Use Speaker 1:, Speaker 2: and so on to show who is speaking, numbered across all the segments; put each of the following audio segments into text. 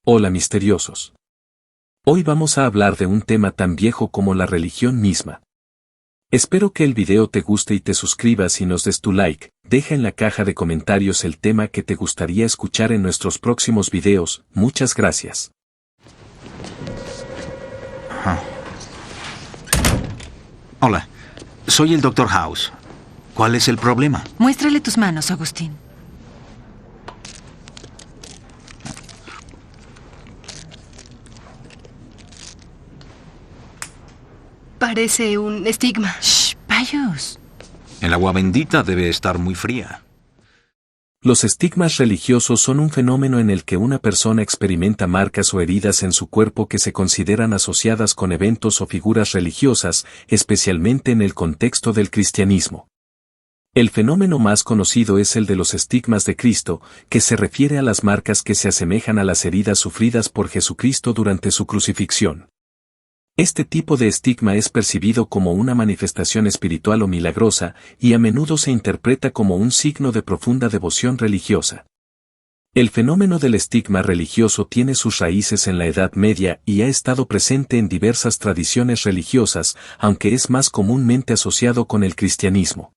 Speaker 1: Hola misteriosos. Hoy vamos a hablar de un tema tan viejo como la religión misma. Espero que el video te guste y te suscribas y nos des tu like. Deja en la caja de comentarios el tema que te gustaría escuchar en nuestros próximos videos. Muchas gracias.
Speaker 2: Hola, soy el Dr. House. ¿Cuál es el problema?
Speaker 3: Muéstrale tus manos, Agustín.
Speaker 4: Parece un estigma.
Speaker 3: ¡Shh! ¡Payos!
Speaker 2: El agua bendita debe estar muy fría.
Speaker 1: Los estigmas religiosos son un fenómeno en el que una persona experimenta marcas o heridas en su cuerpo que se consideran asociadas con eventos o figuras religiosas, especialmente en el contexto del cristianismo. El fenómeno más conocido es el de los estigmas de Cristo, que se refiere a las marcas que se asemejan a las heridas sufridas por Jesucristo durante su crucifixión. Este tipo de estigma es percibido como una manifestación espiritual o milagrosa, y a menudo se interpreta como un signo de profunda devoción religiosa. El fenómeno del estigma religioso tiene sus raíces en la Edad Media y ha estado presente en diversas tradiciones religiosas, aunque es más comúnmente asociado con el cristianismo.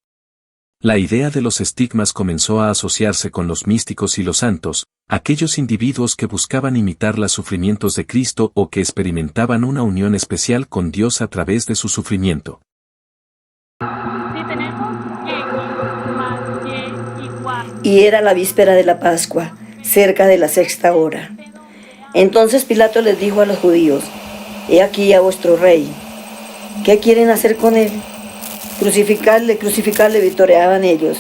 Speaker 1: La idea de los estigmas comenzó a asociarse con los místicos y los santos, aquellos individuos que buscaban imitar los sufrimientos de Cristo o que experimentaban una unión especial con Dios a través de su sufrimiento.
Speaker 5: Y era la víspera de la Pascua, cerca de la 6ª hora. Entonces Pilato les dijo a los judíos: «He aquí a vuestro rey. ¿Qué quieren hacer con él?» «Crucificarle, crucificarle», vitoreaban ellos.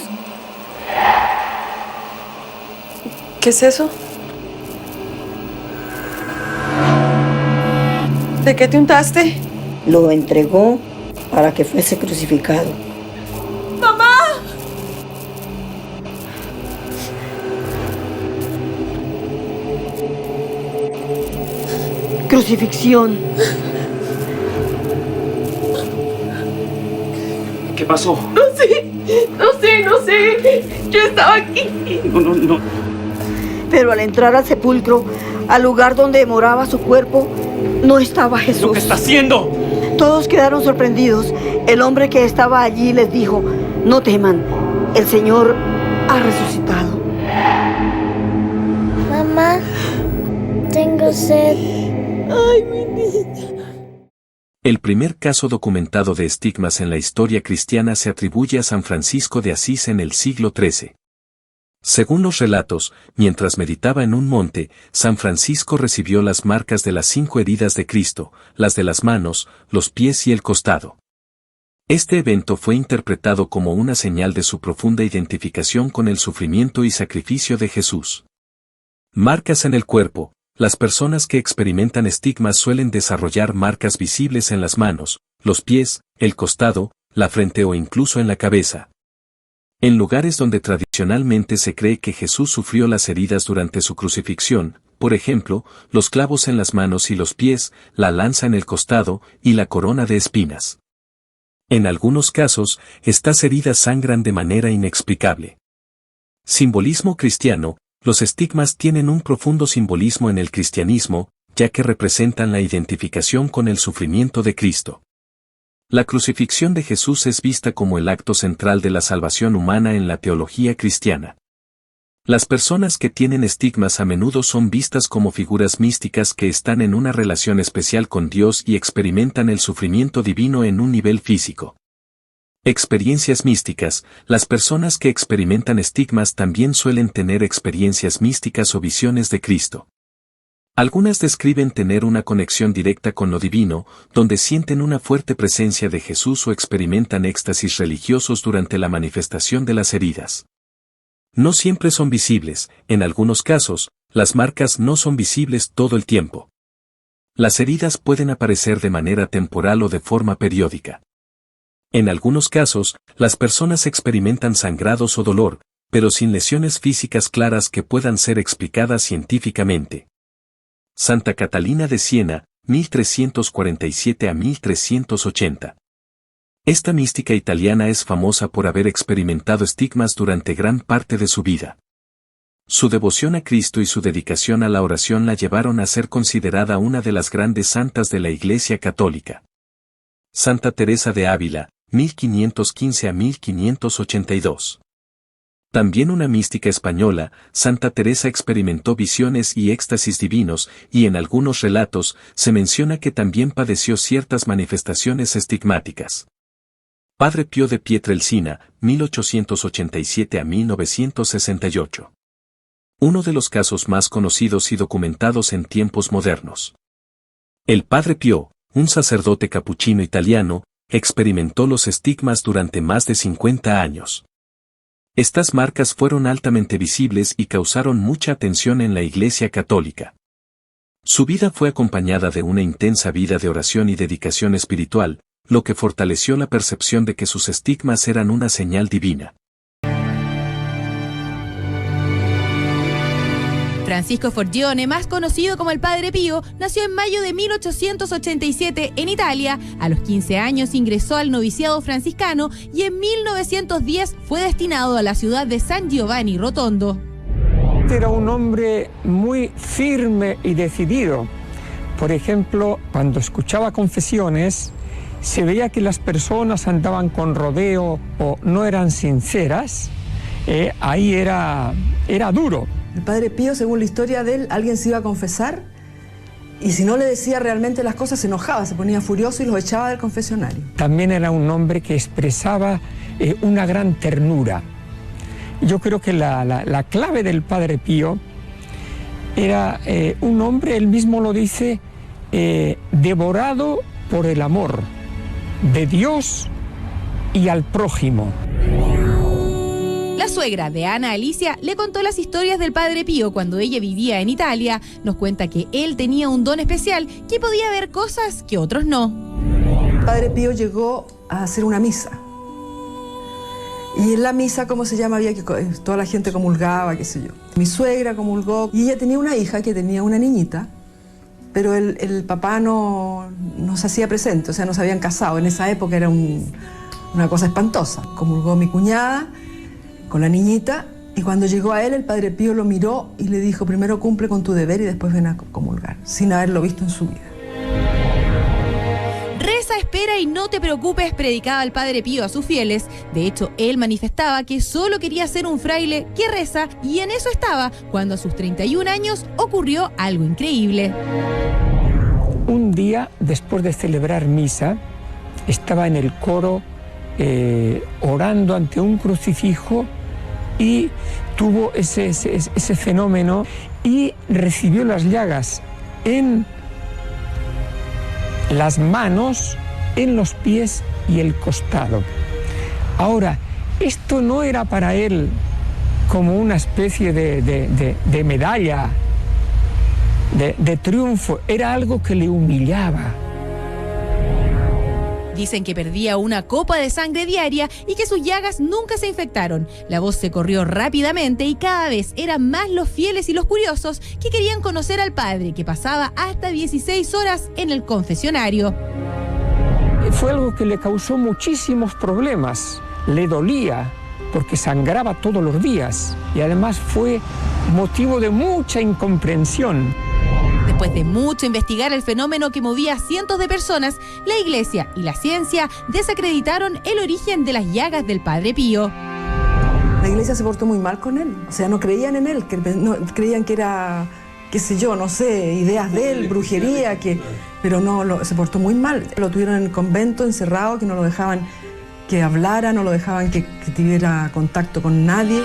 Speaker 4: ¿Qué es eso? ¿De qué te untaste?
Speaker 5: Lo entregó para que fuese crucificado.
Speaker 4: ¡Mamá!
Speaker 5: Crucifixión.
Speaker 6: ¿Qué pasó?
Speaker 4: No sé. Yo estaba aquí.
Speaker 6: No.
Speaker 5: Pero al entrar al sepulcro, al lugar donde moraba su cuerpo, no estaba Jesús.
Speaker 6: ¿Qué está haciendo?
Speaker 5: Todos quedaron sorprendidos. El hombre que estaba allí les dijo: «No teman, el Señor ha resucitado».
Speaker 7: Mamá, tengo sed.
Speaker 4: Ay, mi niña.
Speaker 1: El primer caso documentado de estigmas en la historia cristiana se atribuye a San Francisco de Asís en el siglo XIII. Según los relatos, mientras meditaba en un monte, San Francisco recibió las marcas de las 5 heridas de Cristo, las de las manos, los pies y el costado. Este evento fue interpretado como una señal de su profunda identificación con el sufrimiento y sacrificio de Jesús. Marcas en el cuerpo. Las personas que experimentan estigmas suelen desarrollar marcas visibles en las manos, los pies, el costado, la frente o incluso en la cabeza. En lugares donde tradicionalmente se cree que Jesús sufrió las heridas durante su crucifixión, por ejemplo, los clavos en las manos y los pies, la lanza en el costado y la corona de espinas. En algunos casos, estas heridas sangran de manera inexplicable. Simbolismo cristiano. Los estigmas tienen un profundo simbolismo en el cristianismo, ya que representan la identificación con el sufrimiento de Cristo. La crucifixión de Jesús es vista como el acto central de la salvación humana en la teología cristiana. Las personas que tienen estigmas a menudo son vistas como figuras místicas que están en una relación especial con Dios y experimentan el sufrimiento divino en un nivel físico. Experiencias místicas. Las personas que experimentan estigmas también suelen tener experiencias místicas o visiones de Cristo. Algunas describen tener una conexión directa con lo divino, donde sienten una fuerte presencia de Jesús o experimentan éxtasis religiosos durante la manifestación de las heridas. No siempre son visibles, en algunos casos, las marcas no son visibles todo el tiempo. Las heridas pueden aparecer de manera temporal o de forma periódica. En algunos casos, las personas experimentan sangrados o dolor, pero sin lesiones físicas claras que puedan ser explicadas científicamente. Santa Catalina de Siena, 1347 a 1380. Esta mística italiana es famosa por haber experimentado estigmas durante gran parte de su vida. Su devoción a Cristo y su dedicación a la oración la llevaron a ser considerada una de las grandes santas de la Iglesia Católica. Santa Teresa de Ávila, 1515 a 1582. También una mística española, Santa Teresa experimentó visiones y éxtasis divinos, y en algunos relatos se menciona que también padeció ciertas manifestaciones estigmáticas. Padre Pío de Pietrelcina, 1887 a 1968. Uno de los casos más conocidos y documentados en tiempos modernos. El Padre Pío, un sacerdote capuchino italiano, experimentó los estigmas durante más de 50 años. Estas marcas fueron altamente visibles y causaron mucha atención en la Iglesia Católica. Su vida fue acompañada de una intensa vida de oración y dedicación espiritual, lo que fortaleció la percepción de que sus estigmas eran una señal divina.
Speaker 8: Francisco Forgione, más conocido como el Padre Pío, nació en mayo de 1887 en Italia. A los 15 años ingresó al noviciado franciscano y en 1910 fue destinado a la ciudad de San Giovanni Rotondo.
Speaker 9: Era un hombre muy firme y decidido. Por ejemplo, cuando escuchaba confesiones, se veía que las personas andaban con rodeo o no eran sinceras. Ahí era duro.
Speaker 10: El Padre Pío, según la historia de él, alguien se iba a confesar y si no le decía realmente las cosas se enojaba, se ponía furioso y los echaba del confesionario.
Speaker 9: También era un hombre que expresaba una gran ternura. Yo creo que la clave del Padre Pío era un hombre, él mismo lo dice, devorado por el amor de Dios y al prójimo.
Speaker 8: La suegra de Ana Alicia le contó las historias del Padre Pío cuando ella vivía en Italia. Nos cuenta que él tenía un don especial, que podía ver cosas que otros no.
Speaker 10: El Padre Pío llegó a hacer una misa. Y en la misa, ¿cómo se llama? Había que toda la gente comulgaba, qué sé yo. Mi suegra comulgó y ella tenía una hija que tenía una niñita, pero el papá no se hacía presente, o sea, no se habían casado. En esa época era una cosa espantosa. Comulgó mi cuñada con la niñita, y cuando llegó a él, el Padre Pío lo miró y le dijo: primero cumple con tu deber y después ven a comulgar, sin haberlo visto en su vida.
Speaker 8: Reza, espera y no te preocupes, predicaba el Padre Pío a sus fieles. De hecho, él manifestaba que solo quería ser un fraile que reza, y en eso estaba cuando a sus 31 años ocurrió algo increíble.
Speaker 9: Un día, después de celebrar misa, estaba en el coro orando ante un crucifijo y tuvo ese fenómeno y recibió las llagas en las manos, en los pies y el costado. Ahora, esto no era para él como una especie de medalla, de triunfo, era algo que le humillaba.
Speaker 8: Dicen que perdía una copa de sangre diaria y que sus llagas nunca se infectaron. La voz se corrió rápidamente y cada vez eran más los fieles y los curiosos que querían conocer al padre, que pasaba hasta 16 horas en el confesionario.
Speaker 9: Fue algo que le causó muchísimos problemas. Le dolía porque sangraba todos los días y además fue motivo de mucha incomprensión.
Speaker 8: Después de mucho investigar el fenómeno que movía a cientos de personas, la Iglesia y la ciencia desacreditaron el origen de las llagas del Padre Pío.
Speaker 10: La Iglesia se portó muy mal con él, o sea, no creían en él, creían que era, qué sé yo, no sé, ideas de él, brujería, pero no, se portó muy mal. Lo tuvieron en el convento encerrado, que no lo dejaban que hablara, no lo dejaban que tuviera contacto con nadie.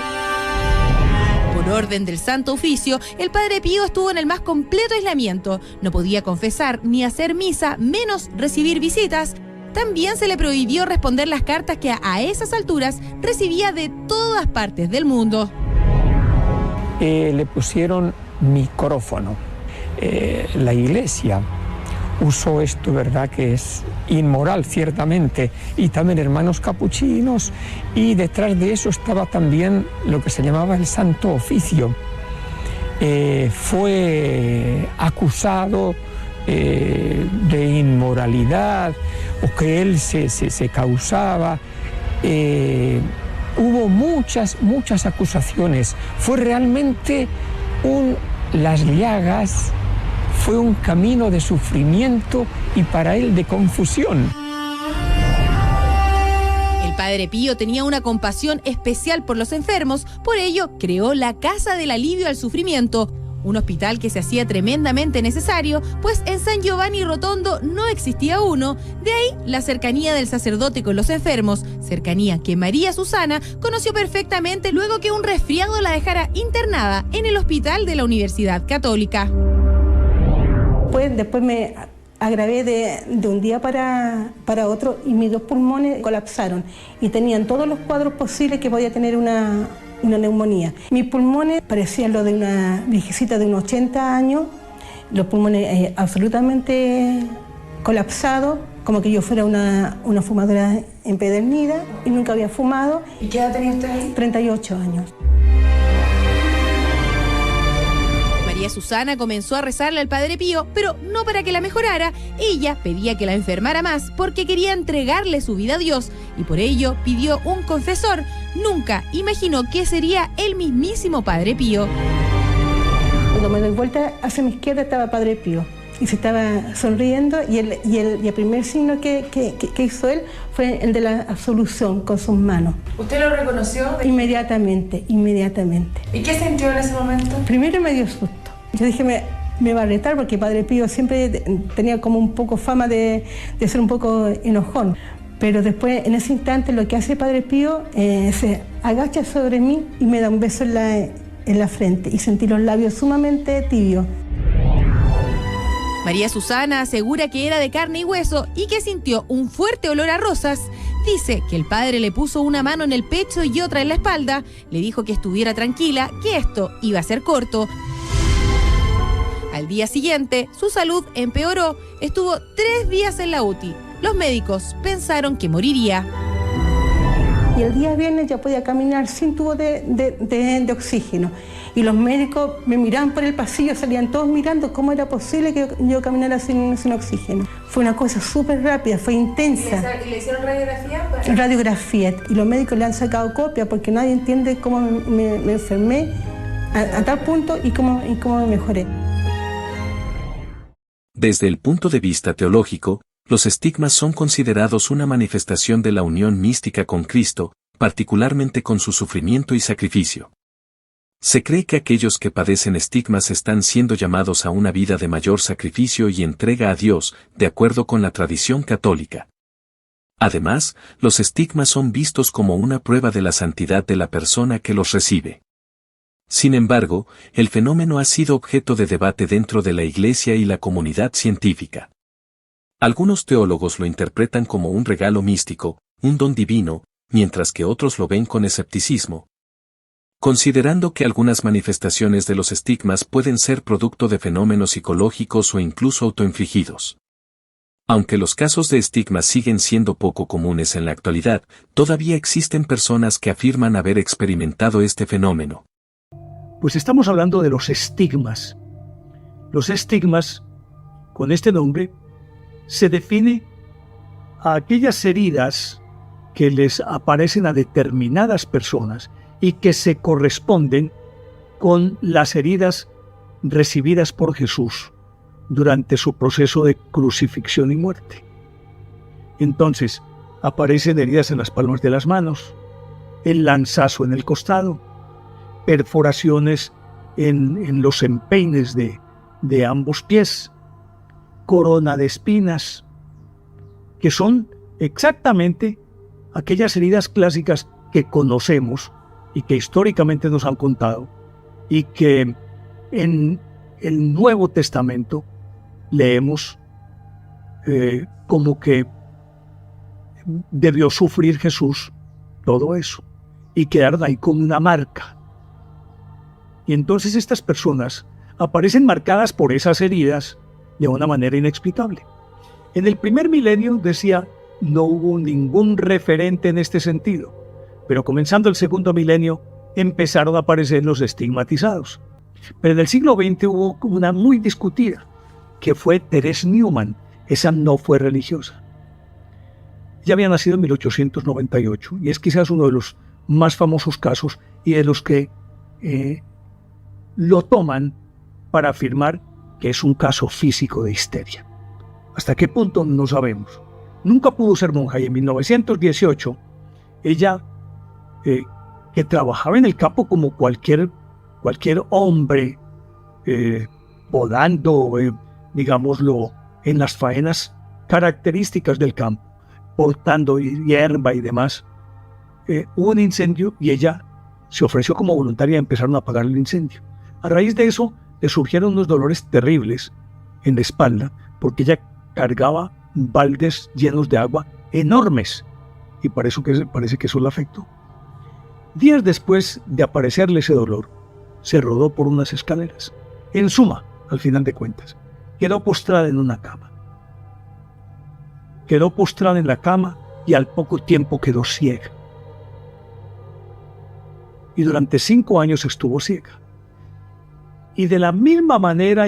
Speaker 8: Por orden del Santo Oficio, el Padre Pío estuvo en el más completo aislamiento. No podía confesar ni hacer misa, menos recibir visitas. También se le prohibió responder las cartas que a esas alturas recibía de todas partes del mundo.
Speaker 9: Le pusieron micrófono. La Iglesia usó esto, ¿verdad?, que es inmoral, ciertamente, y también hermanos capuchinos, y detrás de eso estaba también lo que se llamaba el Santo Oficio. Fue acusado de inmoralidad o que él se causaba. Hubo muchas acusaciones. Fue realmente las llagas, fue un camino de sufrimiento y para él de confusión.
Speaker 8: El Padre Pío tenía una compasión especial por los enfermos, por ello creó la Casa del Alivio al Sufrimiento, un hospital que se hacía tremendamente necesario, pues en San Giovanni Rotondo no existía uno, de ahí la cercanía del sacerdote con los enfermos, cercanía que María Susana conoció perfectamente luego que un resfriado la dejara internada en el hospital de la Universidad Católica.
Speaker 11: Después me agravé de un día para otro y mis dos pulmones colapsaron y tenían todos los cuadros posibles que podía tener una neumonía. Mis pulmones parecían los de una viejecita de unos 80 años, los pulmones absolutamente colapsados, como que yo fuera una fumadora empedernida y nunca había fumado.
Speaker 4: ¿Y qué edad tenía usted ahí?
Speaker 11: 38 años.
Speaker 8: María Susana comenzó a rezarle al Padre Pío, pero no para que la mejorara. Ella pedía que la enfermara más porque quería entregarle su vida a Dios y por ello pidió un confesor. Nunca imaginó que sería el mismísimo Padre Pío.
Speaker 11: Cuando me doy vuelta hacia mi izquierda estaba Padre Pío y se estaba sonriendo y el primer signo que hizo él fue el de la absolución con sus manos.
Speaker 4: ¿Usted lo reconoció?
Speaker 11: Inmediatamente.
Speaker 4: ¿Y qué sintió en ese momento?
Speaker 11: Primero me dio susto. Yo dije, me va a retar porque Padre Pío siempre tenía como un poco fama de ser un poco enojón. Pero después, en ese instante, lo que hace Padre Pío, se agacha sobre mí y me da un beso en la frente y sentí los labios sumamente tibios.
Speaker 8: María Susana asegura que era de carne y hueso y que sintió un fuerte olor a rosas. Dice que el padre le puso una mano en el pecho y otra en la espalda, le dijo que estuviera tranquila, que esto iba a ser corto. Al día siguiente, su salud empeoró, estuvo 3 días en la UTI. Los médicos pensaron que moriría.
Speaker 11: Y el día viernes ya podía caminar sin tubo de oxígeno. Y los médicos me miraban por el pasillo, salían todos mirando cómo era posible que yo caminara sin oxígeno. Fue una cosa súper rápida, fue intensa.
Speaker 4: ¿Y le hicieron radiografía?
Speaker 11: Radiografía. Y los médicos le han sacado copia porque nadie entiende cómo me enfermé a tal punto y cómo me mejoré.
Speaker 1: Desde el punto de vista teológico, los estigmas son considerados una manifestación de la unión mística con Cristo, particularmente con su sufrimiento y sacrificio. Se cree que aquellos que padecen estigmas están siendo llamados a una vida de mayor sacrificio y entrega a Dios, de acuerdo con la tradición católica. Además, los estigmas son vistos como una prueba de la santidad de la persona que los recibe. Sin embargo, el fenómeno ha sido objeto de debate dentro de la Iglesia y la comunidad científica. Algunos teólogos lo interpretan como un regalo místico, un don divino, mientras que otros lo ven con escepticismo, considerando que algunas manifestaciones de los estigmas pueden ser producto de fenómenos psicológicos o incluso autoinfligidos. Aunque los casos de estigmas siguen siendo poco comunes en la actualidad, todavía existen personas que afirman haber experimentado este fenómeno.
Speaker 12: Pues estamos hablando de los estigmas. Los estigmas, con este nombre, se define a aquellas heridas que les aparecen a determinadas personas y que se corresponden con las heridas recibidas por Jesús durante su proceso de crucifixión y muerte. Entonces, aparecen heridas en las palmas de las manos, el lanzazo en el costado, perforaciones en los empeines de ambos pies, corona de espinas, que son exactamente aquellas heridas clásicas que conocemos y que históricamente nos han contado y que en el Nuevo Testamento leemos como que debió sufrir Jesús todo eso y quedar ahí como una marca. Y entonces estas personas aparecen marcadas por esas heridas de una manera inexplicable. En el primer milenio, decía, no hubo ningún referente en este sentido, pero comenzando el segundo milenio empezaron a aparecer los estigmatizados. Pero en el siglo XX hubo una muy discutida, que fue Therese Neumann. Esa no fue religiosa. Ella había nacido en 1898 y es quizás uno de los más famosos casos y de los que lo toman para afirmar que es un caso físico de histeria. ¿Hasta qué punto? No sabemos. Nunca pudo ser monja y en 1918 ella, que trabajaba en el campo como cualquier hombre, podando, digámoslo, en las faenas características del campo, cortando hierba y demás, hubo un incendio y ella se ofreció como voluntaria y empezaron a apagar el incendio. A raíz de eso le surgieron unos dolores terribles en la espalda porque ella cargaba baldes llenos de agua enormes y parece que eso la afectó. Días después de aparecerle ese dolor, se rodó por unas escaleras. En suma, al final de cuentas, quedó postrada en una cama. Quedó postrada en la cama y al poco tiempo quedó ciega. Y durante 5 años estuvo ciega. Y de la misma manera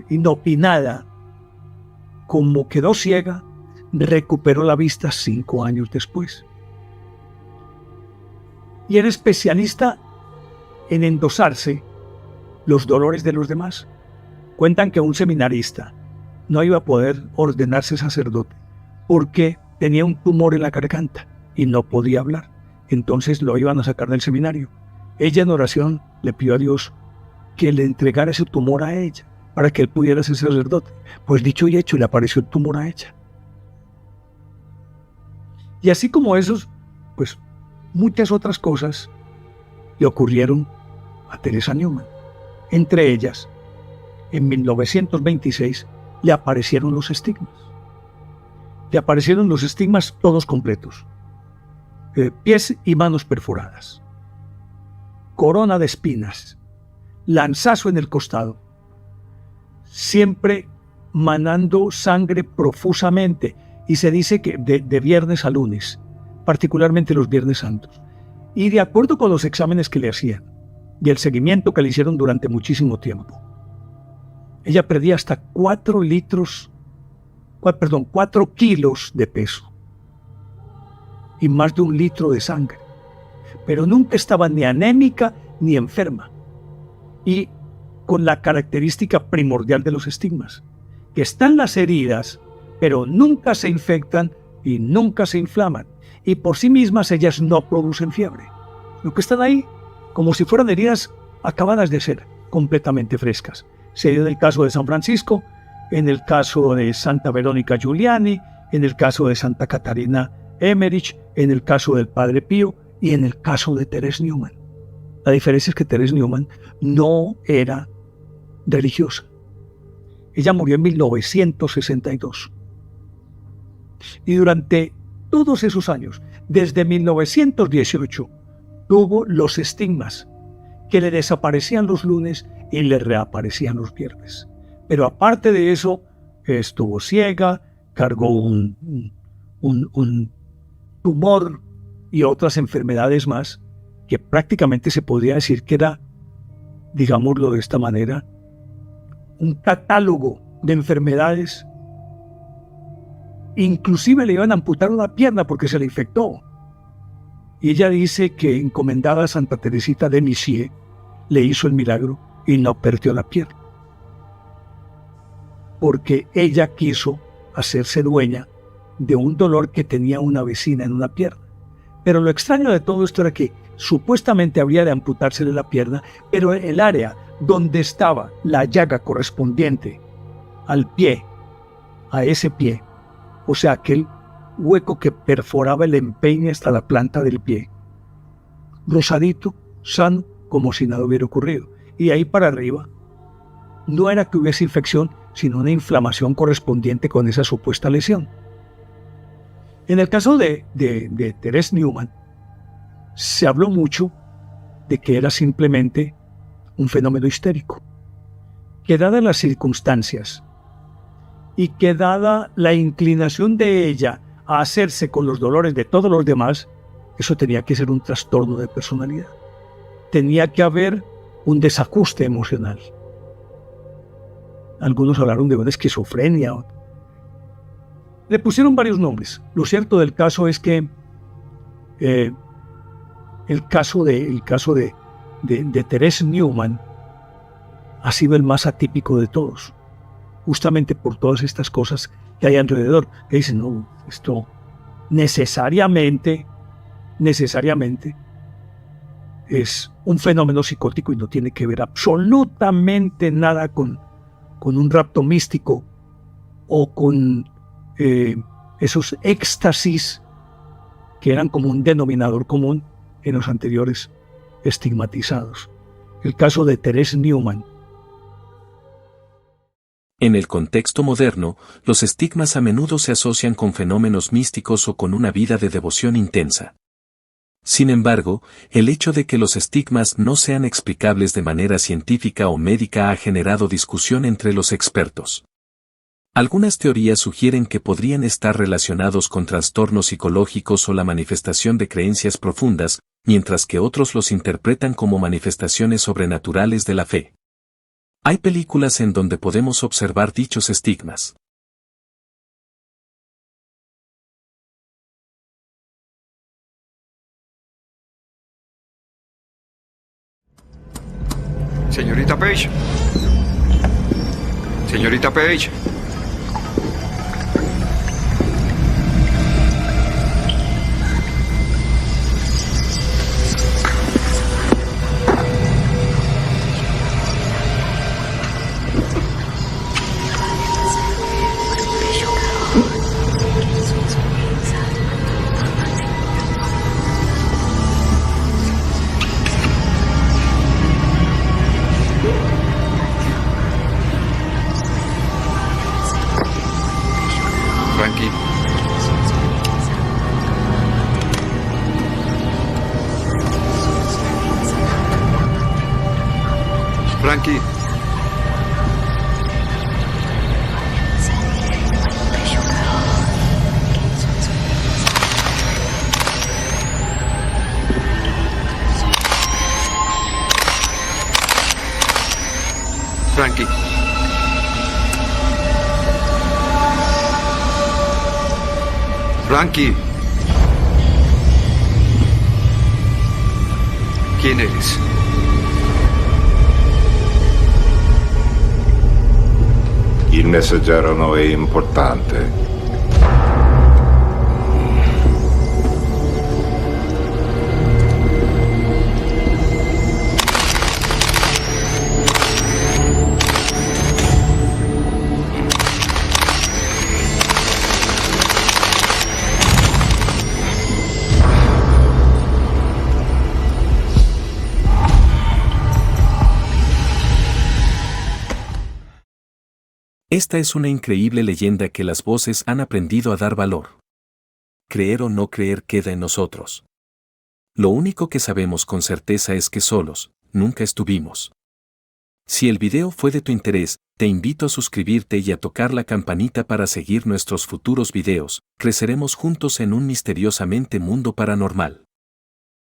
Speaker 12: inopinada como quedó ciega, recuperó la vista 5 años después. Y era especialista en endosarse los dolores de los demás. Cuentan que un seminarista no iba a poder ordenarse sacerdote porque tenía un tumor en la garganta y no podía hablar. Entonces lo iban a sacar del seminario. Ella en oración le pidió a Dios que le entregara ese tumor a ella para que él pudiera ser sacerdote. Pues dicho y hecho, le apareció el tumor a ella. Y así como esos, pues muchas otras cosas le ocurrieron a Teresa Neumann. Entre ellas, en 1926 le aparecieron los estigmas. Le aparecieron los estigmas todos completos. Pies y manos perforadas. Corona de espinas. Lanzazo en el costado. Siempre manando sangre profusamente. Y se dice que de viernes a lunes, particularmente los viernes santos. Y de acuerdo con los exámenes que le hacían y el seguimiento que le hicieron durante muchísimo tiempo, ella perdía hasta 4 kilos de peso y más de 1 litro de sangre. Pero nunca estaba ni anémica ni enferma. Y con la característica primordial de los estigmas, que están las heridas, pero nunca se infectan y nunca se inflaman. Y por sí mismas ellas no producen fiebre. Lo que están ahí, como si fueran heridas acabadas de ser, completamente frescas. Se dio en el caso de San Francisco, en el caso de Santa Verónica Giuliani, en el caso de Santa Catarina Emmerich, en el caso del Padre Pío y en el caso de Therese Neumann. La diferencia es que Therese Neumann no era religiosa. Ella murió en 1962. Y durante todos esos años, desde 1918, tuvo los estigmas que le desaparecían los lunes y le reaparecían los viernes. Pero aparte de eso, estuvo ciega, cargó un tumor y otras enfermedades más que prácticamente se podría decir que era, digámoslo de esta manera, un catálogo de enfermedades. Inclusive le iban a amputar una pierna porque se le infectó. Y ella dice que encomendada a Santa Teresita de Lisieux le hizo el milagro y no perdió la pierna. Porque ella quiso hacerse dueña de un dolor que tenía una vecina en una pierna. Pero lo extraño de todo esto era que supuestamente habría de amputársele la pierna, pero el área donde estaba la llaga correspondiente al pie, a ese pie, o sea, aquel hueco que perforaba el empeine hasta la planta del pie, rosadito, sano, como si nada hubiera ocurrido. Y ahí para arriba, no era que hubiese infección, sino una inflamación correspondiente con esa supuesta lesión. En el caso de Therese Neumann, se habló mucho de que era simplemente un fenómeno histérico, que dadas las circunstancias y que dada la inclinación de ella a hacerse con los dolores de todos los demás, eso tenía que ser un trastorno de personalidad. Tenía que haber un desajuste emocional. Algunos hablaron de una esquizofrenia. Le pusieron varios nombres. Lo cierto del caso es que el caso de Therese Neumann ha sido el más atípico de todos, justamente por todas estas cosas que hay alrededor, que dicen, no, esto necesariamente es un fenómeno psicótico y no tiene que ver absolutamente nada con un rapto místico o con esos éxtasis que eran como un denominador común en los anteriores estigmatizados. El caso de Therese Neumann.
Speaker 1: En el contexto moderno, los estigmas a menudo se asocian con fenómenos místicos o con una vida de devoción intensa. Sin embargo, el hecho de que los estigmas no sean explicables de manera científica o médica ha generado discusión entre los expertos. Algunas teorías sugieren que podrían estar relacionados con trastornos psicológicos o la manifestación de creencias profundas, mientras que otros los interpretan como manifestaciones sobrenaturales de la fe. Hay películas en donde podemos observar dichos estigmas.
Speaker 13: Señorita Page. Señorita Page. Frankie. Frankie. Frankie. Frankie. ¿Quién eres?
Speaker 14: Il messaggero non è importante.
Speaker 1: Esta es una increíble leyenda que las voces han aprendido a dar valor. Creer o no creer queda en nosotros. Lo único que sabemos con certeza es que solos, nunca estuvimos. Si el video fue de tu interés, te invito a suscribirte y a tocar la campanita para seguir nuestros futuros videos. Creceremos juntos en un misteriosamente mundo paranormal.